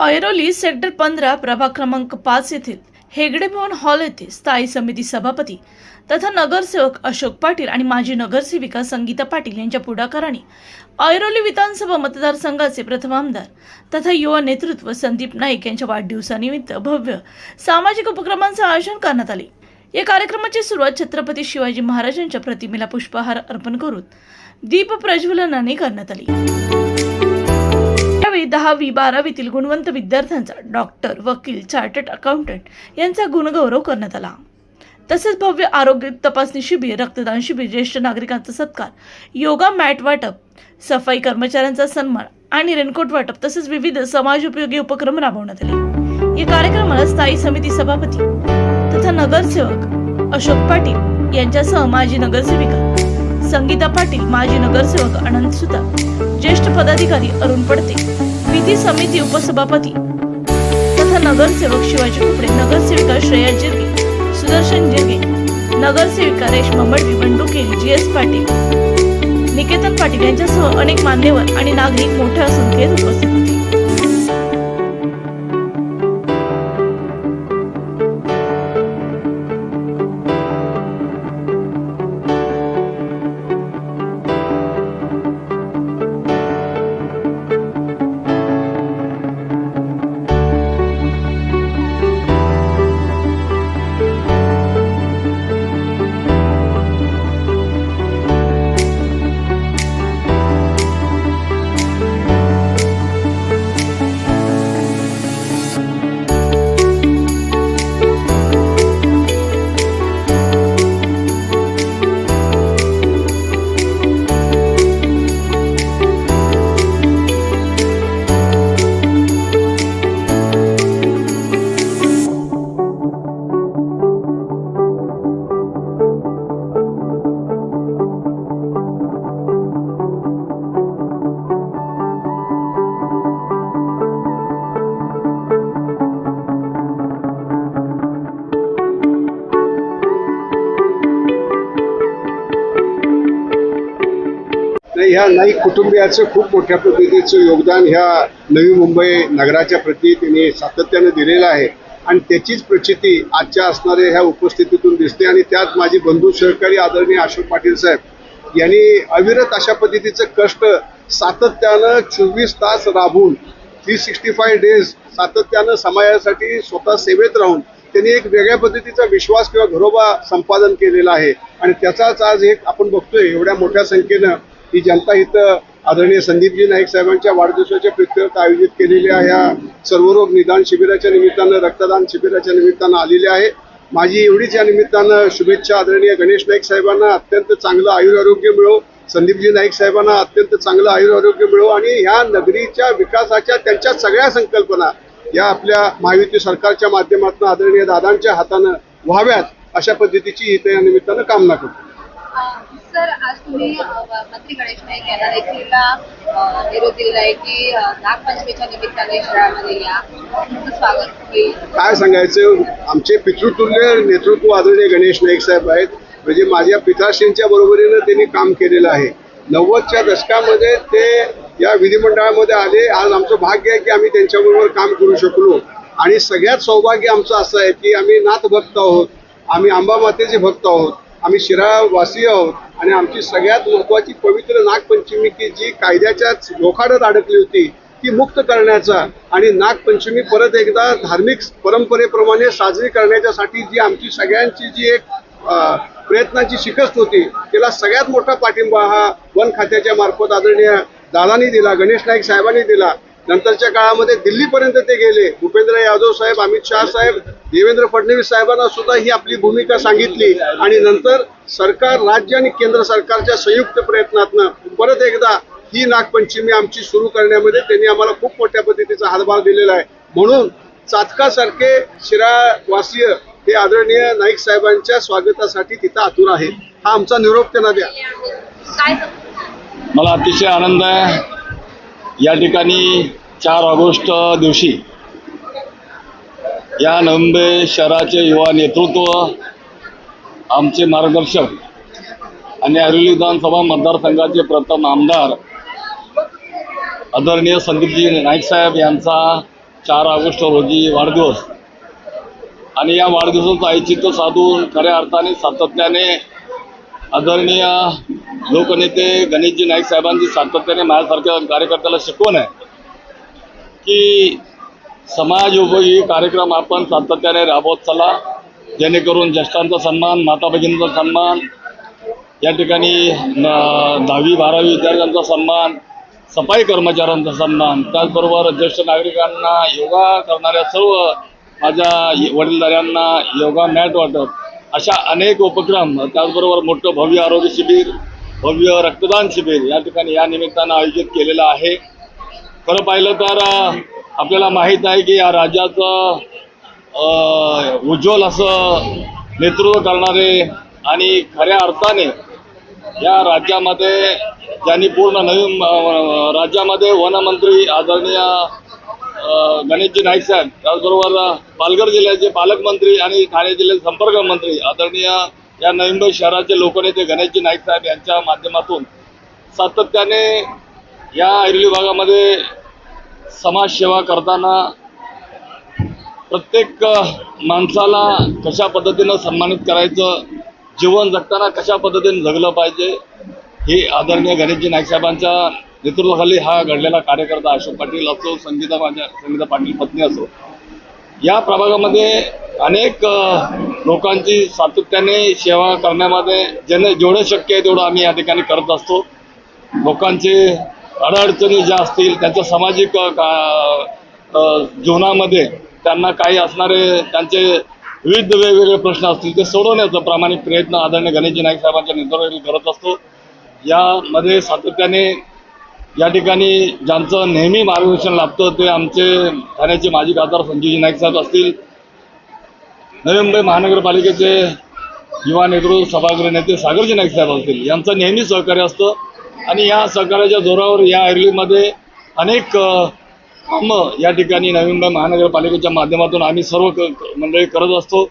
Airoli sector 15 प्रभाग क्रमांक 5 येथील हेगडे भवन हॉल येथे स्थायी समिती सभापती तथा नगरसेवक अशोक पाटील आणि माजी नगरसेविका संगीता पाटील यांच्या पुढाकाराने ऐरोली विधानसभा मतदारसंघाचे प्रथम आमदार तथा युवा नेतृत्व संदीप नाईक यांच्या वाढदिवसानिमित्त भव्य सामाजिक उपक्रमांचे आयोजन करण्यात आले। या कार्यक्रमाची सुरुवात छत्रपती शिवाजी महाराजांच्या प्रतिमेला पुष्पहार अर्पण करून दीप प्रज्वलनाने करण्यात आली। 10वी 12वीतील गुणवंत विद्यार्थ्यांचा डॉक्टर, वकील, चार्टर्ड अकाउंटंट यांचा गुणगौरव करण्यात आला। तसेच भव्य आरोग्य तपासणी शिबिर, रक्तदान शिबिर, ज्येष्ठ नागरिकांचा सत्कार, योगा मॅट वाटप, सफाई कर्मचाऱ्यांचा सन्मान आणि रेनकोट वाटप तसेच विविध समाजोपयोगी उपक्रम राबवण्यात आले। या कार्यक्रमाला स्थायी समिती सभापती तथा नगरसेवक अशोक पाटील यांच्यासह माजी नगरसेविका संगीता पाटील, माजी नगरसेवक अनंत सुतार, ज्येष्ठ पदाधिकारी अरुण पडते, विधी समिती उपसभापती तथा नगरसेवक शिवाजी कुपडे, नगरसेविका श्रेया जिरगे, सुदर्शन जिरगे, नगरसेविका रेश्मा मडवी, बंडू केली, GS पाटील, निकेतन पाटील यांच्यासह अनेक मान्यवर आणि नागरिक मोठ्या संख्येत उपस्थित होते। ह्या नाईक कुटुंबियाचं खूप मोठ्या पद्धतीचं योगदान ह्या नवी मुंबई नगराच्या प्रती त्यांनी सातत्याने दिलेलं आहे आणि त्याचीच प्रचिती आजच्या असणाऱ्या ह्या उपस्थितीतून दिसते। आणि त्यात माझी बंधू सहकारी आदरणीय अशोक पाटील साहेब यांनी अविरत अशा पद्धतीचं कष्ट सातत्यानं 24 तास राबून 365 डेज सातत्यानं समाजासाठी स्वतः सेवेत राहून त्यांनी एक वेगळ्या पद्धतीचा विश्वास किंवा घरोबा संपादन केलेला आहे आणि त्याचाच आज एक आपण बघतोय एवढ्या मोठ्या संख्येनं ही जनता इथं आदरणीय संदीपजी नाईक साहेबांच्या वाढदिवसाच्या प्रीत्यर्थ आयोजित केलेल्या ह्या सर्वरोग निदान शिबिराच्या निमित्तानं, रक्तदान शिबिराच्या निमित्तानं आलेले आहे। माझी एवढीच या निमित्तानं शुभेच्छा आदरणीय गणेश नाईक साहेबांना अत्यंत चांगलं आयुरारोग्य मिळो, संदीपजी नाईक साहेबांना अत्यंत चांगलं आयुरारोग्य मिळो आणि ह्या नगरीच्या विकासाच्या त्यांच्या सगळ्या संकल्पना या आपल्या महायुती सरकारच्या माध्यमातून आदरणीय दादांच्या हातानं व्हाव्यात अशा पद्धतीची इथे या निमित्तानं कामना करतो। सर, आज तुम्ही मंत्री गणेश नाईक यांना देखील निरोप दिलाय की नागपंचमीच्या निमित्ताने शहरामध्ये या स्वागत होईल। काय सांगायचं, आमचे पितृतुल्य नेतृत्व आदरणीय गणेश नाईक साहेब आहेत। म्हणजे माझ्या पिताश्रींच्या बरोबरीनं त्यांनी काम केलेलं आहे। 90च्या दशकामध्ये ते या विधिमंडळामध्ये आले। आज आमचं भाग्य आहे की आम्ही त्यांच्याबरोबर काम करू शकलो आणि सगळ्यात सौभाग्य आमचं असं आहे की आम्ही नाथ भक्त आहोत, आम्ही अंबामातेचे भक्त आहोत, आम्ही शिरावासी आहोत आणि आमची सगळ्यात महत्त्वाची पवित्र नागपंचमी की जी कायद्याच्या जोखाडत अडकली होती ती मुक्त करण्याचा आणि नागपंचमी परत एकदा धार्मिक परंपरेप्रमाणे साजरी करण्याच्यासाठी जी आमची सगळ्यांची जी एक प्रयत्नाची शिकस्त होती त्याला सगळ्यात मोठा पाठिंबा हा वन खात्याच्या मार्फत आदरणीय दादांनी दिला, गणेश नाईक साहेबांनी दिला। नंतरच्या काळामध्ये दिल्लीपर्यंत ते गेले। भूपेंद्र यादव साहेब, अमित शाह साहेब, देवेंद्र फडणवीस साहेबांना सुद्धा ही आपली भूमिका सांगितली आणि नंतर सरकार, राज्य आणि केंद्र सरकारच्या संयुक्त प्रयत्नातनं परत एकदा ही नागपंचमी आमची सुरू करण्यामध्ये त्यांनी आम्हाला खूप मोठ्या पद्धतीचा हातभार दिलेला आहे। म्हणून चातकासारखे शिरावासीय हे आदरणीय नाईक साहेबांच्या स्वागतासाठी तिथं आतुर आहेत। हा आमचा निरोप त्यांना द्या। मला अतिशय आनंद आहे या ठिकाणी 4 ऑगस्ट दिवशी या नवी मुंबई शहराचे युवा नेतृत्व, आमचे मार्गदर्शक आणि ऐरोली विधानसभा मतदारसंघाचे प्रथम आमदार आदरणीय संदीपजी नाईक साहेब यांचा 4 ऑगस्ट रोजी वाढदिवस आणि या वाढदिवसाचं औचित्य साधून खऱ्या अर्थाने सातत्याने आदरणीय लोकनेते गणेशजी नाईक साहेबांची सातत्याने माझ्यासारख्या कार्यकर्त्याला शिकवण आहे की समाजोपयोगी कार्यक्रम आपण सातत्याने राबवत चला, जेणेकरून ज्येष्ठांचा सन्मान, माता भगिनींचा सन्मान, या ठिकाणी 10वी 12वी विद्यार्थ्यांचा सन्मान, सफाई कर्मचाऱ्यांचा सन्मान, त्याचबरोबर ज्येष्ठ नागरिकांना, योगा करणाऱ्या सर्व माझ्या वडीलधाऱ्यांना योगा मॅट वाटप, अशा अनेक उपक्रम, त्याचबरोबर मोठं भव्य आरोग्य शिबिर, भव्य रक्तदान शिबिर या ठिकाणी या निमित्तानं आयोजित केलेलं आहे. खरं पाहिलं तर आपल्याला माहीत आहे की या राज्याचं उज्ज्वल असं नेतृत्व करणारे आणि खऱ्या अर्थाने या राज्यामध्ये ज्यांनी पूर्ण नवीन राज्यामध्ये वनमंत्री आदरणीय गणेशजी नाईक साहेब, त्याचबरोबर पालघर जिल्ह्याचे पालकमंत्री आणि ठाणे जिल्ह्याचे संपर्क मंत्री आदरणीय या नवी मुंबई शहराचे लोकनेते गणेशजी नाईक साहेब यांच्या माध्यमातून सातत्याने या ऐरोली भागामध्ये समाजसेवा करताना प्रत्येक माणसाला कशा पद्धतीनं सन्मानित करायचं, जीवन जगताना कशा पद्धतीने जगलं पाहिजे, हे आदरणीय गणेशजी नाईक साहेबांच्या नेतृत्वाखाली हा घडलेला कार्यकर्ता अशोक पाटील असो, संगीता पाटील पत्नी असो, या प्रभागामध्ये अनेक लोकांची सातत्याने सेवा करण्यामध्ये जेवढं शक्य आहे तेवढं आम्ही या ठिकाणी करत असतो. लोकांचे अडचणी ज्या असतील त्यांच्या सामाजिक जीवनामध्ये त्यांना काही असणारे त्यांचे विविध वेगवेगळे प्रश्न असतील ते सोडवण्याचा प्रामाणिक प्रयत्न आदरणीय गणेशजी नाईक साहेबांच्या नेतृत्वाखाली करत असतो. यामध्ये सातत्याने या ठिकाणी ज्यांचं नेहमी मार्गदर्शन लाभतं ते आमचे ठाण्याचे माजी खासदार संजयजी नाईक साहेब असतील, नवी मुंबई महानगरपालिकेचे युवा नेतृत्व सभागृह नेते सागरजी नाईक साहेब असतील, यांचं नेहमी सहकार्य असतं आणि या सहकार्याच्या जोरावर या ऐरोलीमध्ये अनेक कामं या ठिकाणी नवी मुंबई महानगरपालिकेच्या माध्यमातून आम्ही सर्व मंडळी करत असतो.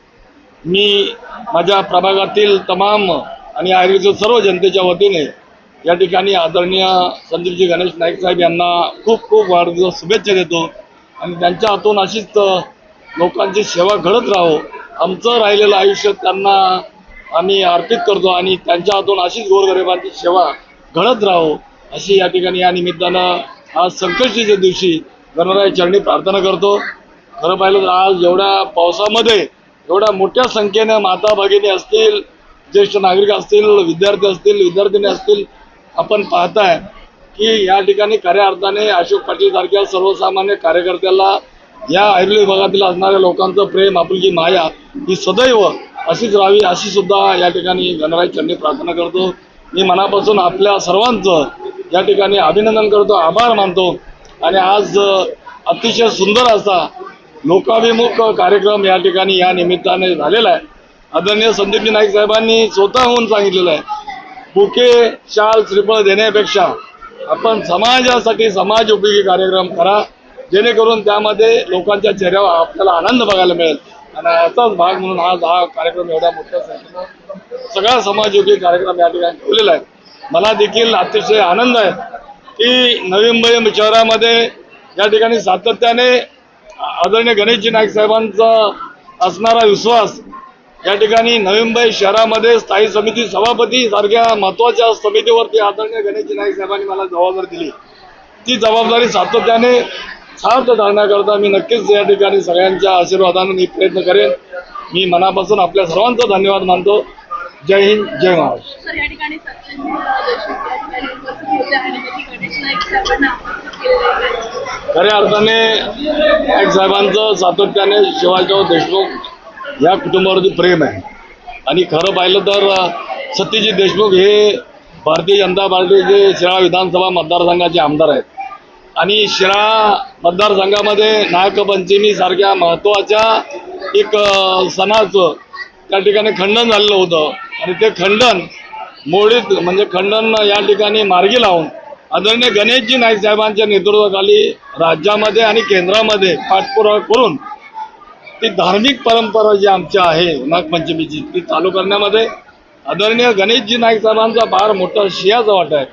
मी माझ्या प्रभागातील तमाम आणि ऐरोलीच्या सर्व जनतेच्या वतीने या ठिकाणी आदरणीय संदीपजी गणेश नाईक साहेब यांना खूप खूप वाढदिवस शुभेच्छा देतो आणि त्यांच्या हातून अशीच लोकांची सेवा घडत राहो, आमचं राहिलेलं आयुष्य त्यांना आम्ही अर्पित करतो आणि त्यांच्या हातून अशीच गोरगरिबांची सेवा घडत राहो अशी या ठिकाणी या निमित्तानं आज संकष्टीच्या दिवशी गणराया चरणी प्रार्थना करतो. खरं पाहिलं तर आज एवढ्या पावसामध्ये एवढ्या मोठ्या संख्येनं माता भगिनी असतील, ज्येष्ठ नागरिक असतील, विद्यार्थी असतील, विद्यार्थिनी असतील, आपण पाहताय की या ठिकाणी खऱ्या अर्थाने अशोक पाटील सारख्या सर्वसामान्य कार्यकर्त्याला या ऐरोली भागातील असणाऱ्या लोकांचं प्रेम, आपुलकी, माया ही सदैव अशीच राहावी अशी सुद्धा या ठिकाणी गणराया चरणी प्रार्थना करतो. मी मनापासून आपल्या सर्वांचं या ठिकाणी अभिनंदन करतो, आभार मानतो आणि आज अतिशय सुंदर असा लोकाभिमुख कार्यक्रम या ठिकाणी या निमित्ताने झालेला आहे. आदरणीय संदीपजी नाईक साहेबांनी स्वतःहून सांगितलेलं आहे, बुके, शाल, श्रीफळ देण्यापेक्षा आपण समाजासाठी समाज उपयोगी कार्यक्रम करा, जेणेकरून त्यामध्ये लोकांच्या चेहऱ्यावर आपल्याला आनंद बघायला मिळेल आणि याचाच भाग म्हणून आज हा कार्यक्रम एवढ्या मोठ्या संख्येनं सगळा समाजोपयोगी कार्यक्रम या ठिकाणी ठेवलेला आहे. मला देखील अतिशय आनंद आहे की नवी मुंबई शहरामध्ये या ठिकाणी सातत्याने आदरणीय गणेशजी नाईक साहेबांचा असणारा विश्वास या ठिकाणी नवी मुंबई शहरामध्ये स्थायी समिती सभापती सारख्या महत्त्वाच्या समितीवरती आदरणीय गणेशजी नाईक साहेबांनी मला जबाबदारी दिली. ती जबाबदारी सातत्याने सार्थ धरण्याकरता मी नक्कीच या ठिकाणी सगळ्यांच्या आशीर्वादाने मी प्रयत्न करेन. मी मनापासून आपल्या सर्वांचा धन्यवाद मानतो. जय हिंद, जय महाराष्ट्र. सर, या ठिकाणी सचिन देशमुख या ठिकाणी उपस्थित होते आणि त्यांनी गणेश नाईक साहेबांना आमंत्रित केलेलं आहे. खऱ्या अर्थाने नाईक साहेबांचं सातत्याने शिवाजीराव देशमुख या कुटुंबावरती प्रेम आहे आणि खरं पाहिलं तर सत्यजित देशमुख हे भारतीय जनता पार्टीचे शिराळा विधानसभा मतदारसंघाचे आमदार आहेत आणि शिराळा मतदारसंघामध्ये नागपंचमी सारख्या महत्त्वाच्या एक सणाचं त्या ठिकाणी खंडन झालेलं होतं आणि ते खंडन मोडीत म्हणजे खंडन या ठिकाणी मार्गी लावून आदरणीय गणेशजी नाईक साहेबांच्या नेतृत्वाखाली राज्यामध्ये आणि केंद्रामध्ये पाठपुरावा करून ती धार्मिक परंपरा जी आमची आहे नागपंचमीची ती चालू करण्यामध्ये आदरणीय गणेशजी नाईक साहेबांचा फार मोठा श्रेयाचा वाटा आहे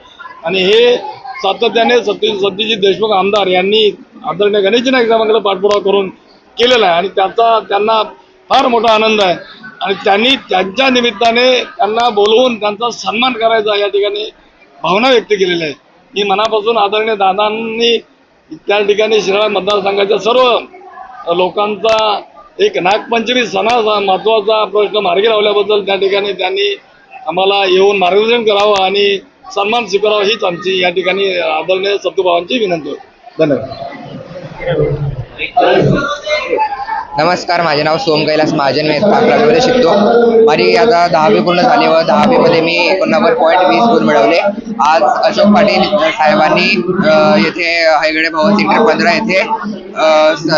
आणि हे सातत्याने सत्यजित देशमुख आमदार यांनी आदरणीय गणेशजी नाईक साहेबांकडे पाठपुरावा करून केलेला आहे आणि त्याचा त्यांना फार मोठा आनंद आहे आणि त्यांनी त्यांच्या निमित्ताने त्यांना बोलवून त्यांचा सन्मान करायचा या ठिकाणी भावना व्यक्त केलेल्या आहे. मी मनापासून आदरणीय दादांनी त्या ठिकाणी शिराळा मतदारसंघाच्या सर्व लोकांचा एक नागपंचमी सणाचा महत्त्वाचा प्रश्न मार्गी लावल्याबद्दल त्या ठिकाणी त्यांनी आम्हाला येऊन मार्गदर्शन करावं आणि सन्मान स्वीकारावा हीच आमची या ठिकाणी आदरणीय सत्तूभावांची विनंती होती. धन्यवाद. नमस्कार, माझे नाव सोम कैलास महाजन. मी प्राथमिकमध्ये शिकतो. माझी आता 10वी पूर्ण झाली व 10वीमध्ये मी 89.20 गुण मिळवले. आज अशोक पाटील साहेबांनी येथे हैगडे भवन सेक्टर 15 येथे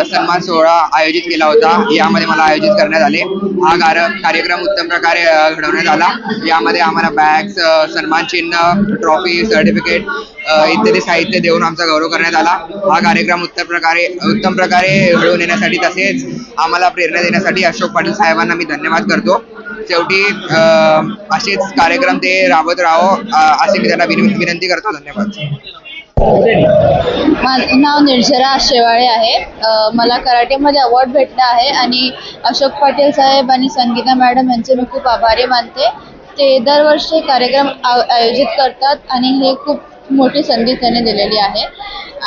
सन्मान सोहळा आयोजित केला होता. यामध्ये मला आयोजित करण्यात आले. हा कार्यक्रम उत्तम प्रकारे घडवण्यात आला. यामध्ये आम्हाला बॅग्स, सन्मान चिन्ह, ट्रॉफी, सर्टिफिकेट इत्यादी साहित्य देऊन आमचा गौरव करण्यात आला. हा कार्यक्रम उत्तम प्रकारे घडवून येण्यासाठी तसेच आम्हाला प्रेरणा देण्यासाठी अशोक पाटील साहेबांना मी धन्यवाद करतो. शेवटी असेच कार्यक्रम ते राबवत राहो असे मी त्यांना विनंती करतो. धन्यवाद. माझं नाव निर्जरा शेवाळे आहे. मला कराटेमध्ये अवॉर्ड भेटला आहे आणि अशोक पाटील साहेब आणि संगीता मॅडम यांचे मी खूप आभारी मानते. ते दरवर्षी कार्यक्रम आयोजित करतात आणि हे खूप मोठी संधी त्यांनी दिलेली आहे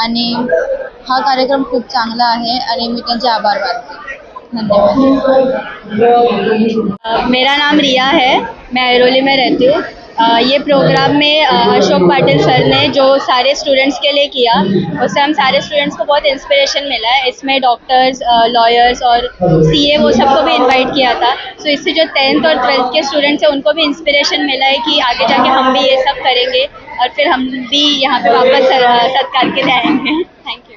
आणि हा कार्यक्रम खूप चांगला आहे आणि मी त्यांचे आभार मानते. धन्यवाद. मेरा नाम रिया है, मैं ऐरोली में रहती हूँ. ये प्रोग्राम में अशोक पाटिल सर ने जो सारे स्टूडेंट्स के लिए किया, उससे हम सारे स्टूडेंट्स को बहुत इंस्पिरेशन मिला है. इसमें डॉक्टर्स, लॉयर्स और सीए वो सबको भी इनवाइट किया था. सो इससे जो 10th और 12th के स्टूडेंट्स हैं उनको भी इंस्पिरेशन मिला है कि आगे जाके हम भी ये सब करेंगे और फिर हम भी यहाँ पे वापस सत्कार के लिए आएंगे. Thank you.